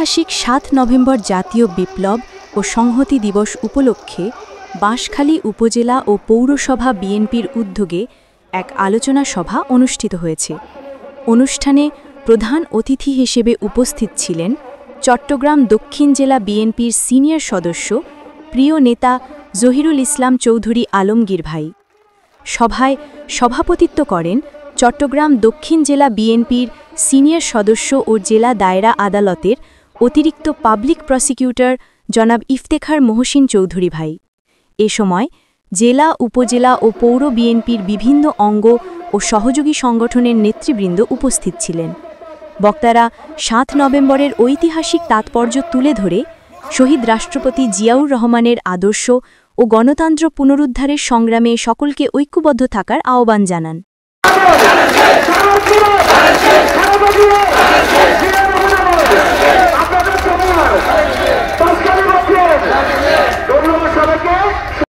ঐতিহাসিক ৭ নভেম্বর জাতীয় বিপ্লব ও সংহতি দিবস উপলক্ষে বাঁশখালী উপজেলা ও পৌরসভা বিএনপির উদ্যোগে এক আলোচনা সভা অনুষ্ঠিত হয়েছে। অনুষ্ঠানে প্রধান অতিথি হিসেবে উপস্থিত ছিলেন চট্টগ্রাম দক্ষিণ জেলা বিএনপির সিনিয়র সদস্য প্রিয় নেতা জহিরুল ইসলাম চৌধুরী আলমগীর ভাই। সভায় সভাপতিত্ব করেন চট্টগ্রাম দক্ষিণ জেলা বিএনপির সিনিয়র সদস্য ও জেলা দায়রা আদালতের অতিরিক্ত পাবলিক প্রসিকিউটর জনাব ইফতেখার মহসিন চৌধুরী ভাই। এ সময় জেলা, উপজেলা ও পৌর বিএনপির বিভিন্ন অঙ্গ ও সহযোগী সংগঠনের নেতৃবৃন্দ উপস্থিত ছিলেন। বক্তারা ৭ নভেম্বরের ঐতিহাসিক তাৎপর্য তুলে ধরে শহীদ রাষ্ট্রপতি জিয়াউর রহমানের আদর্শ ও গণতন্ত্র পুনরুদ্ধারের সংগ্রামে সকলকে ঐক্যবদ্ধ থাকার আহ্বান জানান।